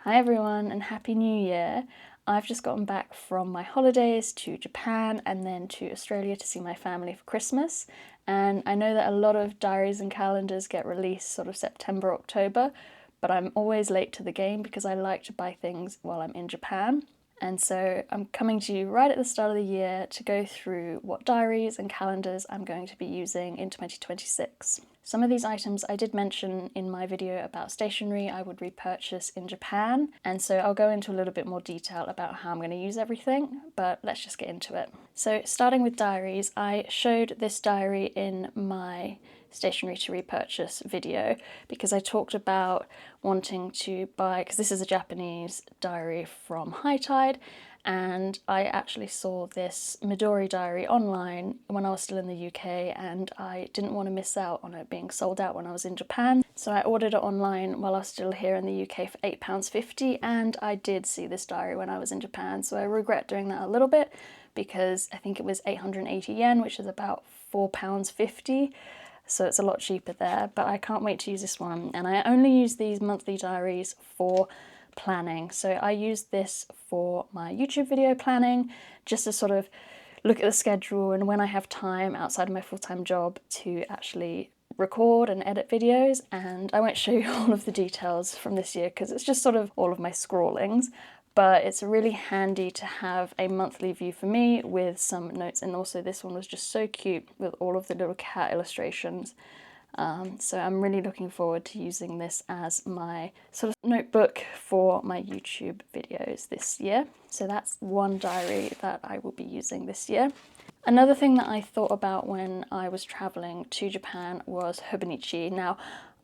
Hi everyone and Happy New Year! I've just gotten back from my holidays to Japan and then to Australia to see my family for Christmas, and I know that a lot of diaries and calendars get released sort of September, October, but I'm always late to the game because I like to buy things while I'm in Japan. And so I'm coming to you right at the start of the year to go through what diaries and calendars I'm going to be using in 2026. Some of these items I did mention in my video about stationery I would repurchase in Japan, and so I'll go into a little bit more detail about how I'm going to use everything, but let's just get into it. So starting with diaries, I showed this diary in my stationery to repurchase video because I talked about wanting to buy, because this is a Japanese diary from High Tide, and I actually saw this Midori diary online when I was still in the UK and I didn't want to miss out on it being sold out when I was in Japan, so I ordered it online while I was still here in the UK for £8.50, and I did see this diary when I was in Japan, so I regret doing that a little bit because I think it was 880 yen, which is about £4.50. So it's a lot cheaper there, but I can't wait to use this one. And I only use these monthly diaries for planning. So I use this for my YouTube video planning, just to sort of look at the schedule and when I have time outside of my full-time job to actually record and edit videos. And I won't show you all of the details from this year because it's just sort of all of my scrawlings, but it's really handy to have a monthly view for me with some notes, and also this one was just so cute with all of the little cat illustrations. So I'm really looking forward to using this as my sort of notebook for my YouTube videos this year. So that's one diary that I will be using this year. Another thing that I thought about when I was traveling to Japan was Hobonichi. Now,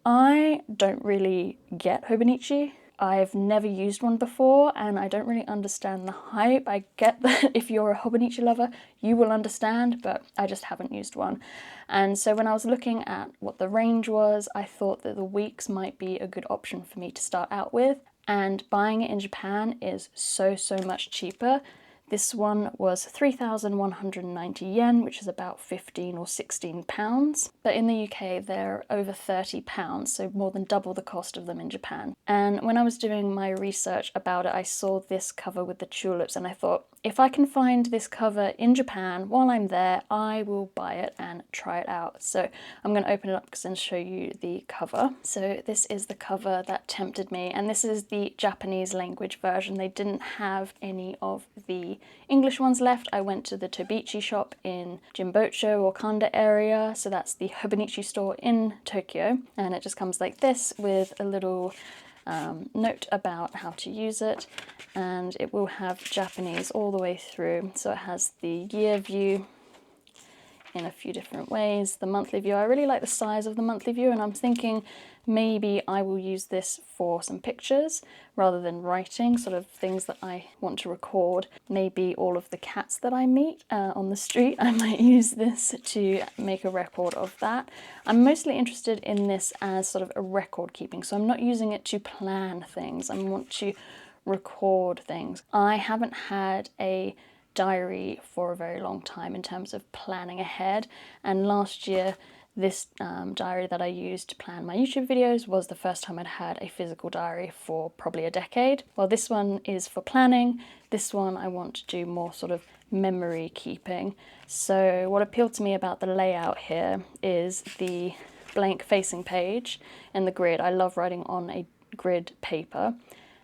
I don't really get Hobonichi. I've never used one before and I don't really understand the hype. I get that if you're a Hobonichi lover, you will understand, but I just haven't used one. And so when I was looking at what the range was, I thought that the weeks might be a good option for me to start out with. And buying it in Japan is so much cheaper. This one was 3,190 yen, which is about 15 or 16 pounds. But in the UK, they're over 30 pounds, so more than double the cost of them in Japan. And when I was doing my research about it, I saw this cover with the tulips, and I thought, if I can find this cover in Japan while I'm there, I will buy it and try it out. So I'm going to open it up and show you the cover. So this is the cover that tempted me, and this is the Japanese language version. They didn't have any of the English ones left. I went to the Tobichi shop in Jimbocho or Kanda area, so that's the Hobonichi store in Tokyo, and it just comes like this with a little note about how to use it, and it will have Japanese all the way through. So it has the year view in a few different ways, the monthly view. I really like the size of the monthly view, and I'm thinking maybe I will use this for some pictures rather than writing, sort of things that I want to record. Maybe all of the cats that I meet on the street, I might use this to make a record of that. I'm mostly interested in this as sort of a record keeping, so I'm not using it to plan things. I want to record things. I haven't had a diary for a very long time in terms of planning ahead, and last year this diary that I used to plan my YouTube videos was the first time I'd had a physical diary for probably a decade. Well, this one is for planning. This one I want to do more sort of memory keeping. So what appealed to me about the layout here is the blank facing page and the grid. I love writing on a grid paper.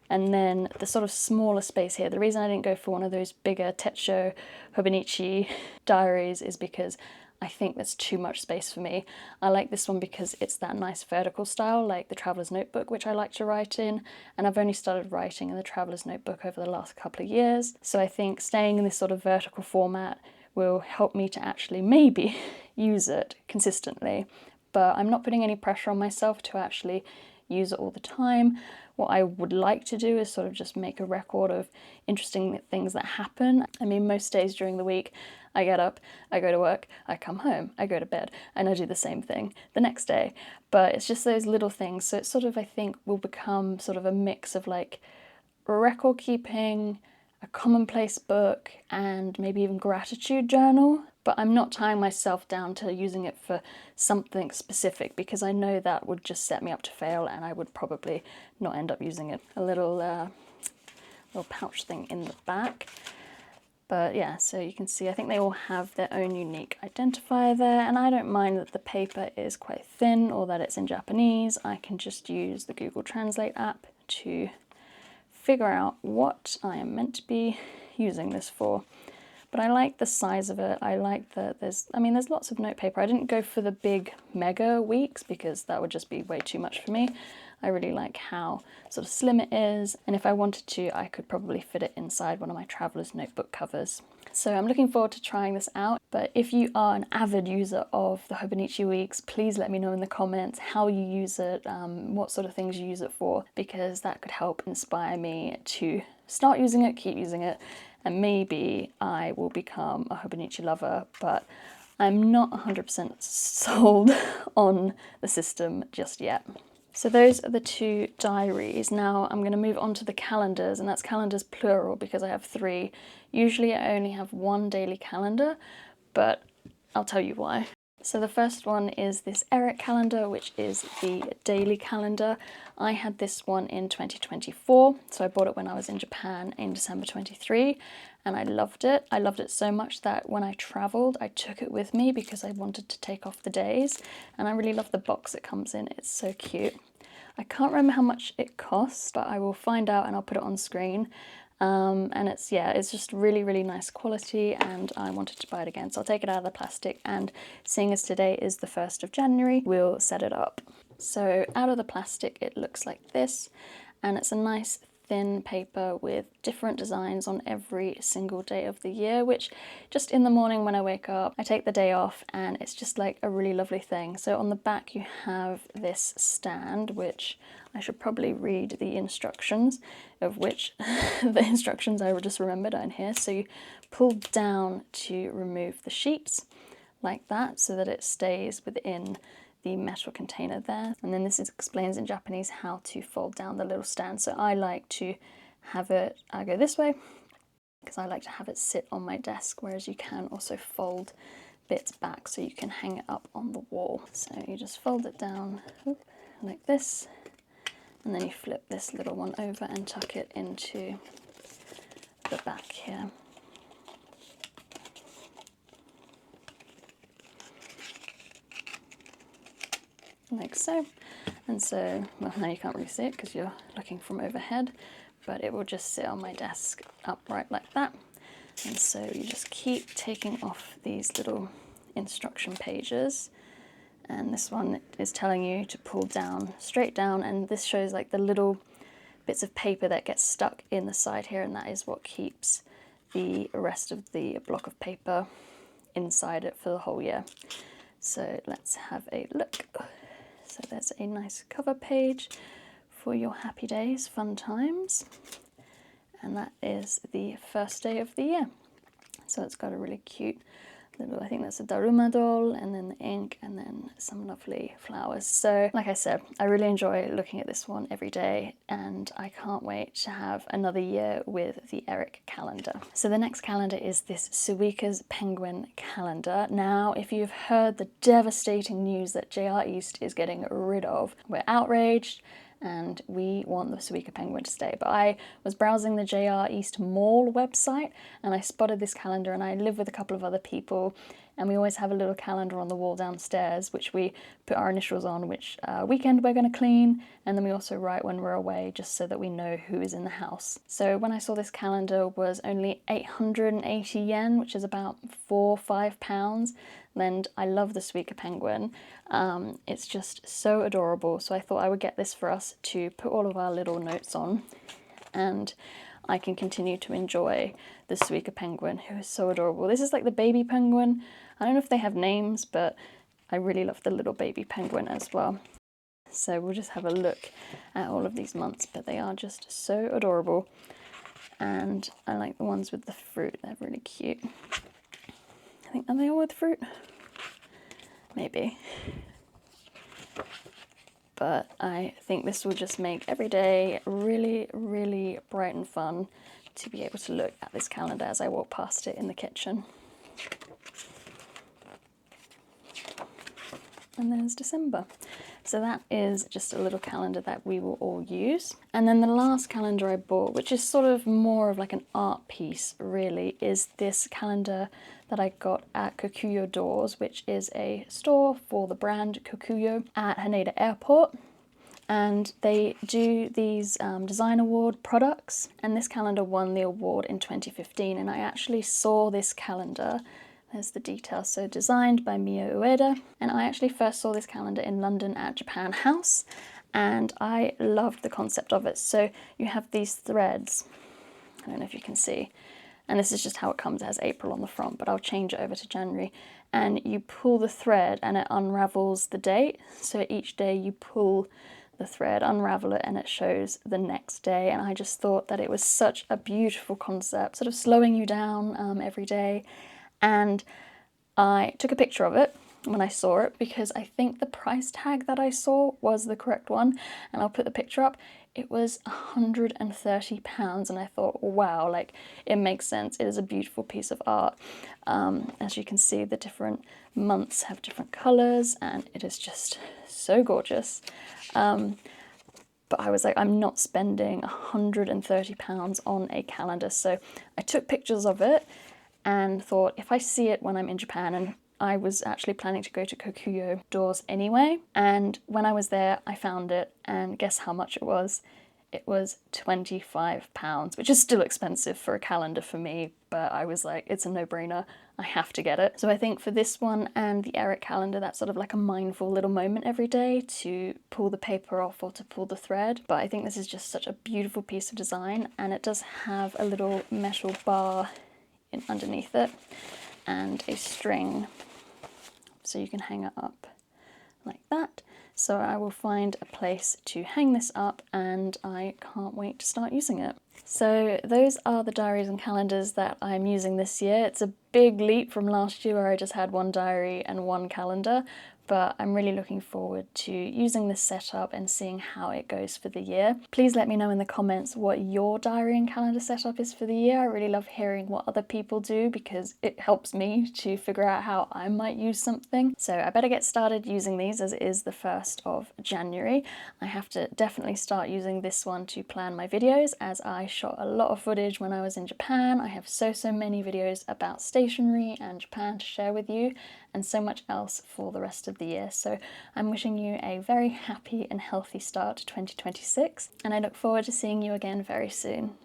And then the sort of smaller space here. The reason I didn't go for one of those bigger Techo Hobonichi diaries is because I think there's too much space for me. I like this one because it's that nice vertical style, like the Traveler's Notebook, which I like to write in, and I've only started writing in the Traveler's Notebook over the last couple of years, so I think staying in this sort of vertical format will help me to actually maybe use it consistently, but I'm not putting any pressure on myself to actually use it all the time. What I would like to do is sort of just make a record of interesting things that happen. I mean, most days during the week, I get up, I go to work, I come home, I go to bed, and I do the same thing the next day. But it's just those little things. So it sort of, I think, will become sort of a mix of like record keeping, a commonplace book, and maybe even gratitude journal. But I'm not tying myself down to using it for something specific, because I know that would just set me up to fail and I would probably not end up using it. A little pouch thing in the back. But yeah, so you can see I think they all have their own unique identifier there, and I don't mind that the paper is quite thin or that it's in Japanese. I can just use the Google Translate app to figure out what I am meant to be using this for. But I like the size of it. I like that there's lots of note paper. I didn't go for the big mega weeks because that would just be way too much for me. I really like how sort of slim it is, and if I wanted to, I could probably fit it inside one of my traveler's notebook covers. So I'm looking forward to trying this out. But if you are an avid user of the Hobonichi Weeks, please let me know in the comments how you use it, what sort of things you use it for, because that could help inspire me to start using it, keep using it, and maybe I will become a Hobonichi lover, but I'm not 100% sold on the system just yet. So those are the two diaries. Now I'm going to move on to the calendars, and that's calendars plural because I have 3. Usually I only have 1 daily calendar, but I'll tell you why. So the first one is this Eric calendar, which is the daily calendar. I had this one in 2024, so I bought it when I was in Japan in December 23, and I loved it. I loved it so much that when I travelled, I took it with me because I wanted to take off the days, and I really love the box it comes in. It's so cute. I can't remember how much it costs, but I will find out and I'll put it on screen. And it's just really, really nice quality, and I wanted to buy it again. So I'll take it out of the plastic, and seeing as today is the 1st of January, we'll set it up. So out of the plastic, it looks like this, and it's a nice thin paper with different designs on every single day of the year, which just in the morning when I wake up, I take the day off, and it's just like a really lovely thing. So on the back you have this stand, which I should probably read the instructions, of which the instructions I just remembered are in here. So you pull down to remove the sheets like that so that it stays within the metal container there. And then this explains in Japanese how to fold down the little stand. So I like to have it, I go this way, because I like to have it sit on my desk, whereas you can also fold bits back so you can hang it up on the wall. So you just fold it down like this, and then you flip this little one over and tuck it into the back here. Like so. And so, well, now you can't really see it because you're looking from overhead, but it will just sit on my desk upright like that. And so you just keep taking off these little instruction pages, and this one is telling you to pull down, straight down, and this shows like the little bits of paper that get stuck in the side here, and that is what keeps the rest of the block of paper inside it for the whole year. So let's have a look. So there's a nice cover page for your happy days, fun times, and that is the first day of the year. So it's got a really cute little, I think that's a Daruma doll, and then the ink, and then some lovely flowers. So like I said, I really enjoy looking at this one every day, and I can't wait to have another year with the Eric calendar. So the next calendar is this Suica's Penguin calendar. Now, if you've heard the devastating news that JR East is getting rid of, we're outraged, and we want the Suica Penguin to stay. But I was browsing the JR East Mall website, and I spotted this calendar, and I live with a couple of other people, and we always have a little calendar on the wall downstairs which we put our initials on, which weekend we're going to clean, and then we also write when we're away, just so that we know who is in the house. So when I saw this calendar was only 880 yen, which is about £4-5, and I love the Suica Penguin. It's just so adorable, so I thought I would get this for us to put all of our little notes on, and I can continue to enjoy the Suica Penguin, who is so adorable. This is like the baby penguin. I don't know if they have names, but I really love the little baby penguin as well. So we'll just have a look at all of these months, but they are just so adorable. And I like the ones with the fruit, they're really cute. I think, are they all with fruit? Maybe. But I think this will just make every day really, really bright and fun to be able to look at this calendar as I walk past it in the kitchen. And there's December. So that is just a little calendar that we will all use. And then the last calendar I bought, which is sort of more of like an art piece really, is this calendar that I got at Kokuyo Doors, which is a store for the brand Kokuyo at Haneda Airport. And they do these design award products, and this calendar won the award in 2015, and I actually saw this calendar. There's the details. So designed by Mio Ueda, and I actually first saw this calendar in London at Japan House, and I loved the concept of it. So you have these threads, I don't know if you can see, and this is just how it comes. It has April on the front, but I'll change it over to January, and you pull the thread and it unravels the date. So each day you pull the thread, unravel it, and it shows the next day. And I just thought that it was such a beautiful concept, sort of slowing you down every day. And I took a picture of it when I saw it, because I think the price tag that I saw was the correct one, and I'll put the picture up. It was £130, and I thought, wow, like, it makes sense. It is a beautiful piece of art. As you can see, the different months have different colours, and it is just so gorgeous. But I was like, I'm not spending £130 on a calendar. So I took pictures of it and thought, if I see it when I'm in Japan, and I was actually planning to go to Kokuyo Doors anyway, and when I was there I found it, and guess how much it was? It was £25, which is still expensive for a calendar for me, but I was like, it's a no-brainer, I have to get it. So I think for this one and the Eric calendar, that's sort of like a mindful little moment every day to pull the paper off or to pull the thread. But I think this is just such a beautiful piece of design, and it does have a little metal bar underneath it and a string, so you can hang it up like that. So I will find a place to hang this up, and I can't wait to start using it. So those are the diaries and calendars that I'm using this year. It's a big leap from last year where I just had one diary and one calendar, but I'm really looking forward to using this setup and seeing how it goes for the year. Please let me know in the comments what your diary and calendar setup is for the year. I really love hearing what other people do, because it helps me to figure out how I might use something. So I better get started using these, as it is the 1st of January. I have to definitely start using this one to plan my videos, as I shot a lot of footage when I was in Japan. I have so many videos about stationery and Japan to share with you, and so much else for the rest of the year. So I'm wishing you a very happy and healthy start to 2026, and I look forward to seeing you again very soon.